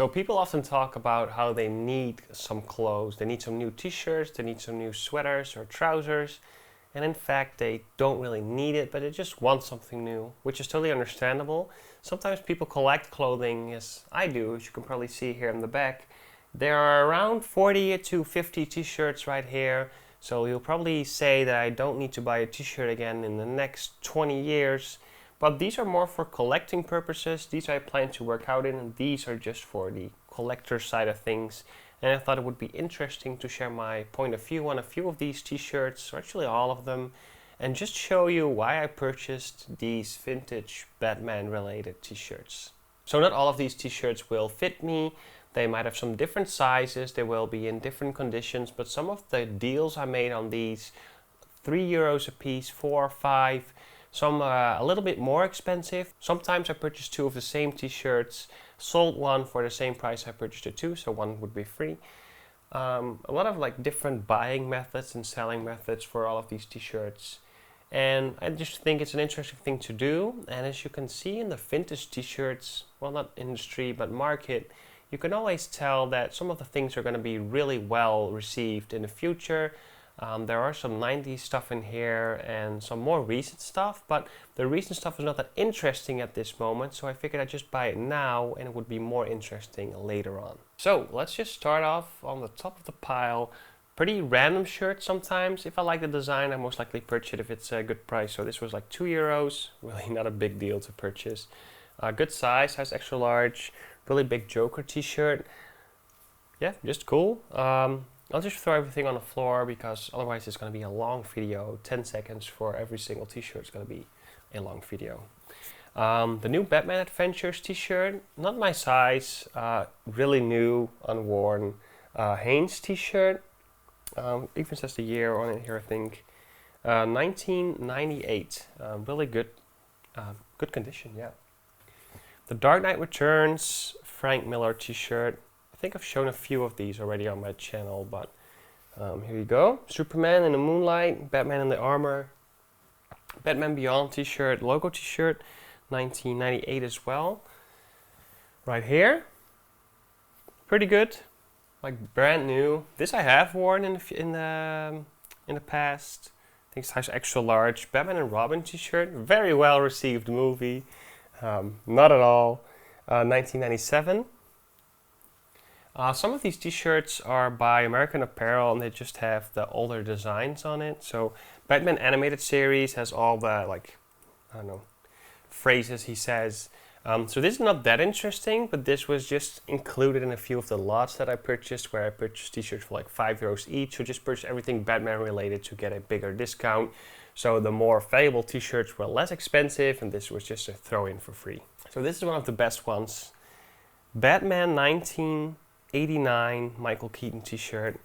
So people often talk about how they need some clothes. They need some new t-shirts, they need some new sweaters or trousers. And in fact, they don't really need it, but they just want something new, which is totally understandable. Sometimes people collect clothing, as I do, as you can probably see here in the back. There are around 40 to 50 t-shirts right here. So you'll probably say that I don't need to buy a t-shirt again in the next 20 years. But these are more for collecting purposes. These I plan to work out in, and these are just for the collector side of things. And I thought it would be interesting to share my point of view on a few of these t-shirts, or actually all of them, and just show you why I purchased these vintage Batman related t-shirts. So not all of these t-shirts will fit me. They might have some different sizes, they will be in different conditions, but some of the deals I made on these, €3 a piece, 4 or 5, some a little bit more expensive. Sometimes I purchased 2 of the same t-shirts, sold one for the same price I purchased the 2, so one would be free. A lot of like different buying methods and selling methods for all of these t-shirts. And I just think it's an interesting thing to do. And as you can see in the vintage t-shirts, well, not industry, but market, you can always tell that some of the things are going to be really well received in the future. There are some 90s stuff in here and some more recent stuff, but the recent stuff is not that interesting at this moment, so I figured I'd just buy it now and it would be more interesting later on. So let's just start off on the top of the pile. Pretty random shirt sometimes. If I like the design, I most likely purchase it if it's a good price. So this was like €2, really not a big deal to purchase. Good size extra large, really big Joker t-shirt. Yeah, just cool. I'll just throw everything on the floor because otherwise it's going to be a long video. 10 seconds for every single t-shirt is going to be a long video. The new Batman Adventures t-shirt, not my size, really new, unworn. Hanes t-shirt, even says the year on it here I think. 1998, really good condition, yeah. The Dark Knight Returns Frank Miller t-shirt. I think I've shown a few of these already on my channel, but here you go. Superman in the moonlight, Batman in the armor, Batman Beyond t-shirt, logo t-shirt, 1998 as well. Right here, pretty good, like brand new. This I have worn in the past. I think size extra large. Batman and Robin t-shirt, very well received movie. Not at all. 1997. Some of these t-shirts are by American Apparel and they just have the older designs on it. So Batman Animated Series has all the, like, I don't know, phrases he says. So this is not that interesting, but this was just included in a few of the lots that I purchased, where I purchased t-shirts for like €5 each. So just purchased everything Batman related to get a bigger discount. So the more valuable t-shirts were less expensive and this was just a throw-in for free. So this is one of the best ones. Batman 1989 Michael Keaton t-shirt.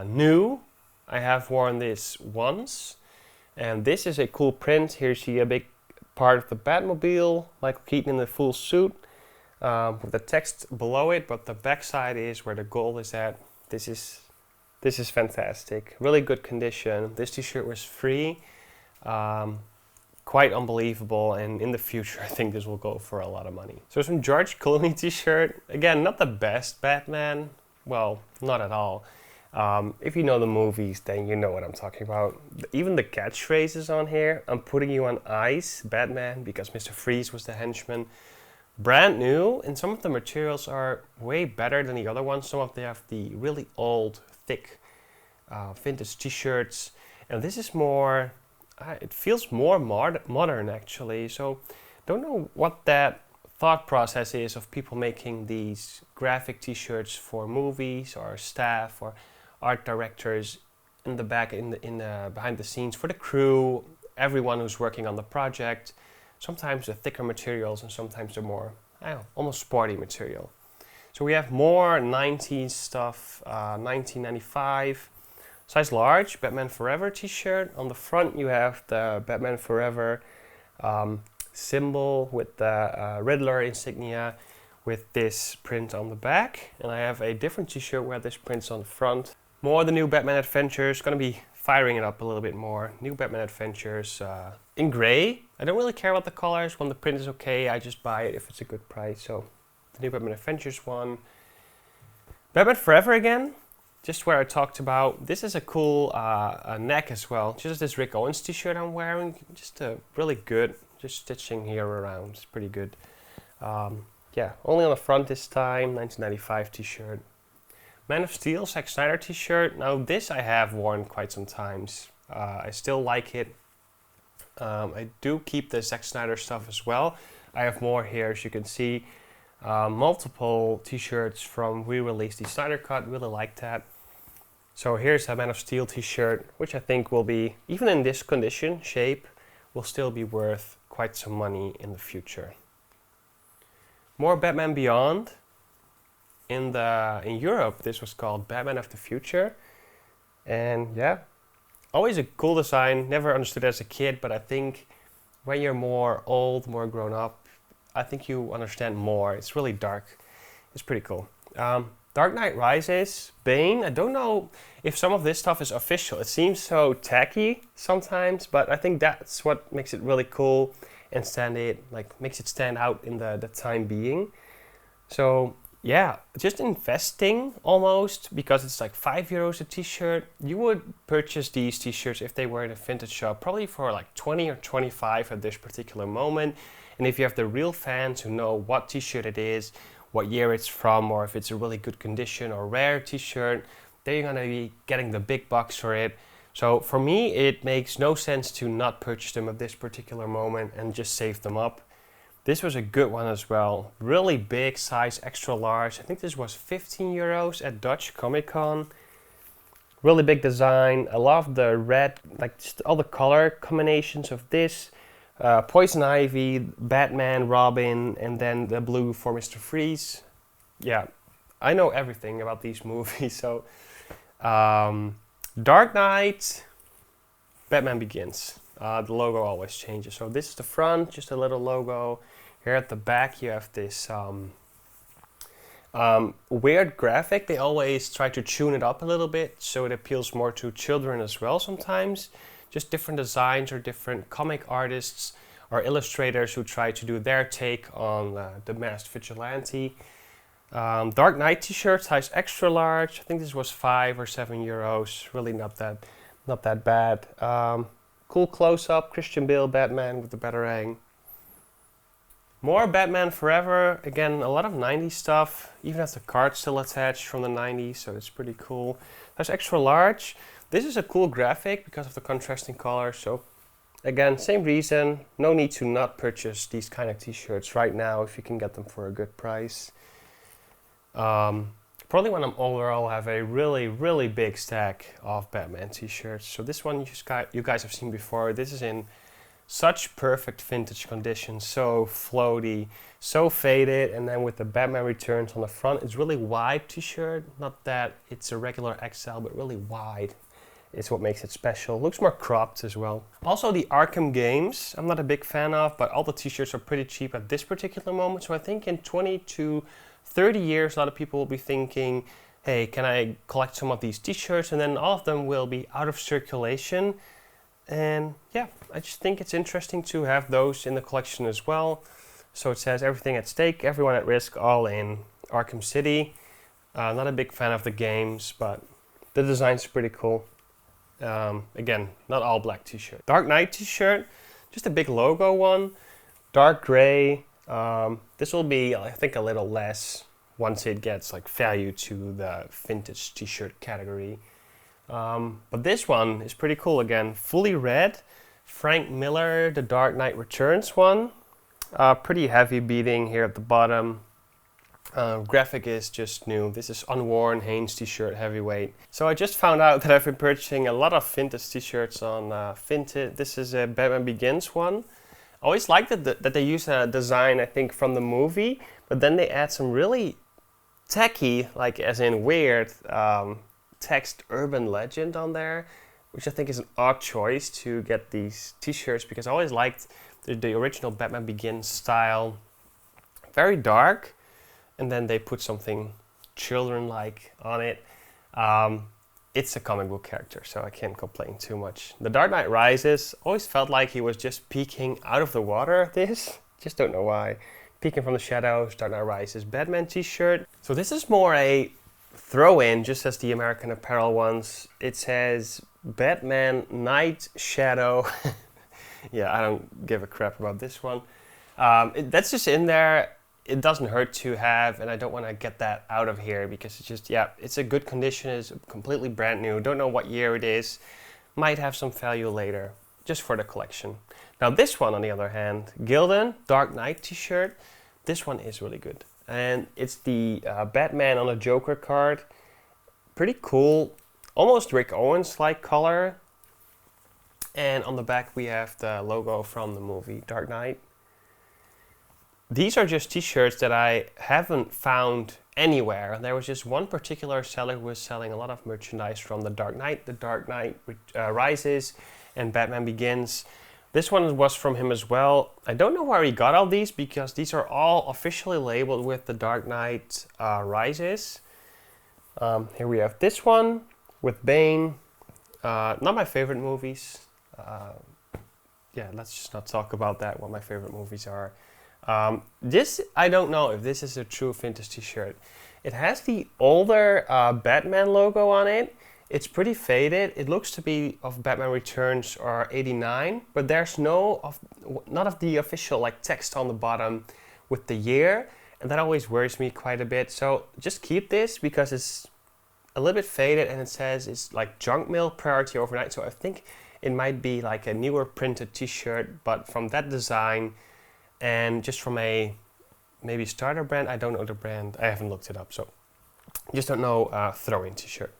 New. I have worn this once. And this is a cool print. Here you see a big part of the Batmobile, Michael Keaton in the full suit, with the text below it, but the backside is where the gold is at. This is fantastic. Really good condition. This t-shirt was free. Quite unbelievable, and in the future I think this will go for a lot of money. So some George Clooney t-shirt. Again, not the best Batman. Well, not at all. If you know the movies, then you know what I'm talking about. Even the catchphrases on here. I'm putting you on ice, Batman, because Mr. Freeze was the henchman. Brand new, and some of the materials are way better than the other ones. Some of them have the really old, thick, vintage t-shirts. And this is more, it feels more modern actually. So don't know what that thought process is of people making these graphic t-shirts for movies or staff or art directors in the back, behind the scenes, for the crew, everyone who's working on the project. Sometimes the thicker materials and sometimes the more, I don't know, almost sporty material. So we have more 90s stuff, 1995, size large, Batman Forever t-shirt. On the front you have the Batman Forever symbol with the Riddler insignia with this print on the back. And I have a different t-shirt where this print's on the front. More the new Batman Adventures, gonna be firing it up a little bit more. New Batman Adventures in gray. I don't really care about the colors. When the print is okay, I just buy it if it's a good price. So the new Batman Adventures one. Batman Forever again, just where I talked about. This is a cool neck as well. Just this Rick Owens t-shirt I'm wearing. Just really good. Just stitching here around. It's pretty good. Yeah, only on the front this time. 1995 t-shirt. Man of Steel, Zack Snyder t-shirt. Now this I have worn quite some times. I still like it. I do keep the Zack Snyder stuff as well. I have more here, as you can see. Multiple t-shirts from re-released the Snyder Cut. Really like that. So here's a Man of Steel t-shirt, which I think will be, even in this condition, shape, will still be worth quite some money in the future. More Batman Beyond. In Europe, this was called Batman of the Future. And yeah, always a cool design. Never understood it as a kid, but I think when you're more old, more grown up, I think you understand more. It's really dark. It's pretty cool. Dark Knight Rises, Bane. I don't know if some of this stuff is official. It seems so tacky sometimes, but I think that's what makes it really cool and makes it stand out in the time being. So yeah, just investing almost, because it's like €5 a t-shirt. You would purchase these t-shirts if they were in a vintage shop, probably for like 20 or 25 at this particular moment. And if you have the real fans who know what t-shirt it is, what year it's from, or if it's a really good condition or rare t-shirt, they're gonna be getting the big bucks for it. So for me, it makes no sense to not purchase them at this particular moment and just save them up. This was a good one as well. Really big size, extra large. I think this was €15 at Dutch Comic Con. Really big design. I love the red, like just all the color combinations of this. Poison Ivy, Batman, Robin, and then the blue for Mr. Freeze. Yeah, I know everything about these movies. So, Dark Knight, Batman Begins. The logo always changes. So this is the front, just a little logo. Here at the back you have this weird graphic. They always try to tune it up a little bit so it appeals more to children as well sometimes. Just different designs or different comic artists or illustrators who try to do their take on the masked vigilante. Dark Knight t-shirt, size extra large. I think this was €5 or €7. Really not that bad. Cool close-up, Christian Bale Batman with the Batarang. More Batman Forever. Again, a lot of 90s stuff. Even has the card still attached from the 90s, so it's pretty cool. That's extra large. This is a cool graphic because of the contrasting colors. So again, same reason. No need to not purchase these kind of t-shirts right now if you can get them for a good price. Probably when I'm older, I'll have a really, really big stack of Batman t-shirts. So this one you guys have seen before. This is in such perfect vintage condition, so floaty, so faded, and then with the Batman Returns on the front. It's really wide t-shirt, not that it's a regular XL, but really wide is what makes it special. Looks more cropped as well. Also the Arkham games, I'm not a big fan of, but all the t-shirts are pretty cheap at this particular moment. So I think in 20 to 30 years, a lot of people will be thinking, hey, can I collect some of these t-shirts? And then all of them will be out of circulation. And yeah, I just think it's interesting to have those in the collection as well. So it says everything at stake, everyone at risk, all in Arkham City. Not a big fan of the games, but the design's pretty cool. Again, not all black t-shirt. Dark Knight t-shirt, just a big logo one. Dark gray. This will be, I think, a little less once it gets like value to the vintage t-shirt category. But this one is pretty cool again. Fully red. Frank Miller, The Dark Knight Returns one. Pretty heavy beading here at the bottom. Graphic is just new. This is unworn Hanes t-shirt, heavyweight. So I just found out that I've been purchasing a lot of vintage t-shirts on Vinted. This is a Batman Begins one. I always liked that they use a design, I think, from the movie, but then they add some really tacky, like as in weird, text urban legend on there, which I think is an odd choice to get these t-shirts, because I always liked the original Batman Begins style. Very dark, and then they put something children-like on it. It's a comic book character, so I can't complain too much. The Dark Knight Rises, always felt like he was just peeking out of the water, this. Just don't know why. Peeking from the Shadows, Dark Knight Rises Batman t-shirt. So this is more a throw-in, just as the American Apparel ones. It says Batman Night Shadow. Yeah, I don't give a crap about this one. That's just in there. It doesn't hurt to have, and I don't want to get that out of here because it's just, yeah, it's a good condition. It's completely brand new. Don't know what year it is. Might have some value later, just for the collection. Now this one, on the other hand, Gildan Dark Knight t-shirt. This one is really good. And it's the Batman on a Joker card. Pretty cool. Almost Rick Owens-like color. And on the back we have the logo from the movie Dark Knight. These are just t-shirts that I haven't found anywhere. There was just one particular seller who was selling a lot of merchandise from the Dark Knight Rises, and Batman Begins. This one was from him as well. I don't know where he got all these because these are all officially labeled with the Dark Knight Rises. Here we have this one with Bane. Not my favorite movies. Yeah, let's just not talk about that, what my favorite movies are. This, I don't know if this is a true vintage t-shirt. It has the older Batman logo on it. It's pretty faded. It looks to be of Batman Returns or '89, but there's none of the official like text on the bottom with the year, and that always worries me quite a bit. So just keep this because it's a little bit faded, and it says it's like junk mail priority overnight. So I think it might be like a newer printed t-shirt, but from that design. And just from a maybe starter brand, I don't know the brand, I haven't looked it up, so just don't know. Throw-in t-shirt.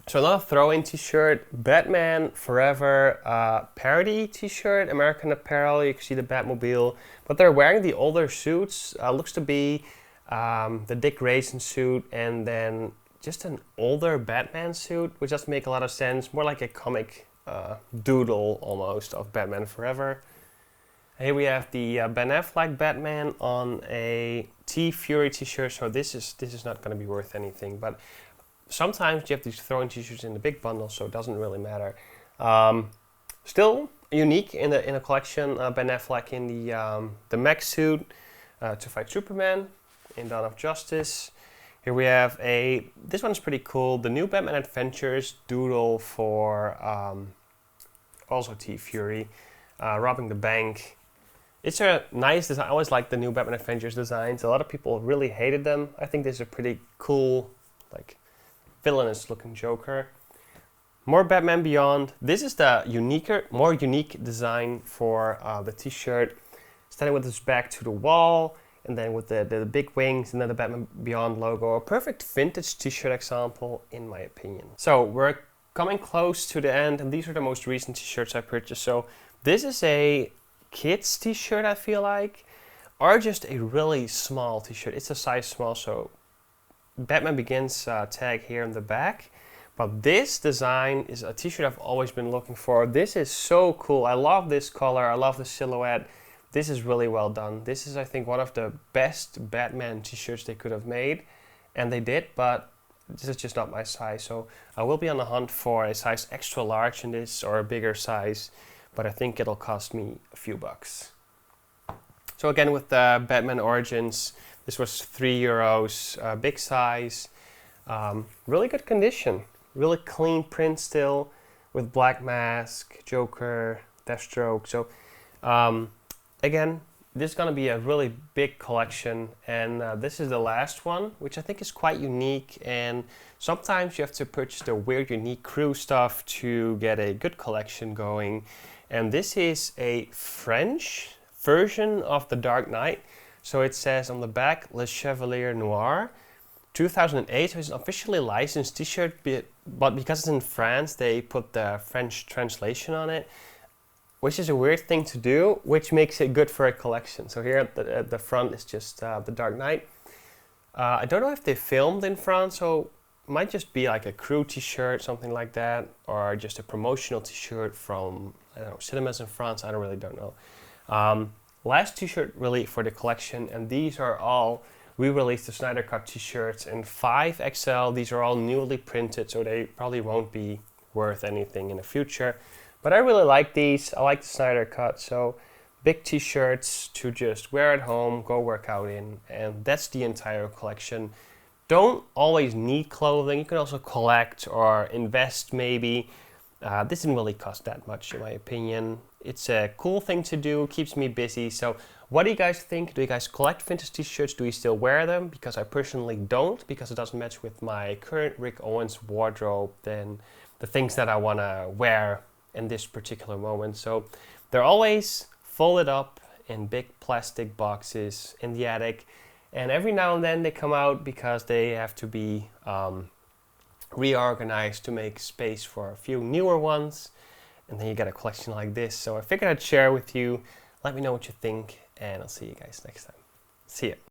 So another throw-in t-shirt, Batman Forever parody t-shirt, American Apparel. You can see the Batmobile, but they're wearing the older suits. Looks to be the Dick Grayson suit, and then just an older Batman suit, which doesn't make a lot of sense. More like a comic doodle almost of Batman Forever. Here we have the Ben Affleck Batman on a T-Fury t-shirt. So this is not going to be worth anything, but sometimes you have these throw-in t-shirts in the big bundle, so it doesn't really matter. Still unique in a collection. Ben Affleck in the mech suit to fight Superman in Dawn of Justice. Here we have this one's pretty cool. The new Batman Adventures doodle for also T-Fury, robbing the bank. It's a nice design. I always like the new Batman Adventures designs. A lot of people really hated them. I think this is a pretty cool, like, villainous looking Joker. More Batman Beyond. This is the more unique design for the t-shirt. Standing with his back to the wall, and then with the big wings, and then the Batman Beyond logo. A perfect vintage t-shirt example, in my opinion. So we're coming close to the end, and these are the most recent t-shirts I purchased. So this is a kids t-shirt, I feel like, or just a really small t-shirt. It's a size small, so Batman Begins tag here in the back. But this design is a t-shirt I've always been looking for. This is so cool. I love this color. I love the silhouette. This is really well done. This is, I think, one of the best Batman t-shirts they could have made, and they did, but this is just not my size. So I will be on the hunt for a size extra large in this, or a bigger size, but I think it'll cost me a few bucks. So again, with the Batman Origins, this was €3, big size, really good condition, really clean print still, with Black Mask, Joker, Deathstroke. So again, this is going to be a really big collection, and this is the last one, which I think is quite unique. And sometimes you have to purchase the weird, unique crew stuff to get a good collection going. And this is a French version of the Dark Knight. So it says on the back, Le Chevalier Noir, 2008. So it's an officially licensed t-shirt, but because it's in France, they put the French translation on it, which is a weird thing to do, which makes it good for a collection. So here at the front is just the Dark Knight. I don't know if they filmed in France, so it might just be like a crew t-shirt, something like that, or just a promotional t-shirt from, I don't know, cinemas in France. I really don't know. Last t-shirt really for the collection, and these are all, we released the Snyder Cut t-shirts in 5XL. These are all newly printed, so they probably won't be worth anything in the future. But I really like these. I like the Snyder Cut, so big t-shirts to just wear at home, go work out in, and that's the entire collection. Don't always need clothing. You can also collect or invest maybe. This didn't really cost that much in my opinion. It's a cool thing to do, keeps me busy. So what do you guys think? Do you guys collect vintage t-shirts? Do you still wear them? Because I personally don't, because it doesn't match with my current Rick Owens wardrobe and the things that I want to wear in this particular moment. So they're always folded up in big plastic boxes in the attic. And every now and then they come out because they have to be reorganized to make space for a few newer ones. And then you get a collection like this. So I figured I'd share with you. Let me know what you think, and I'll see you guys next time. See ya.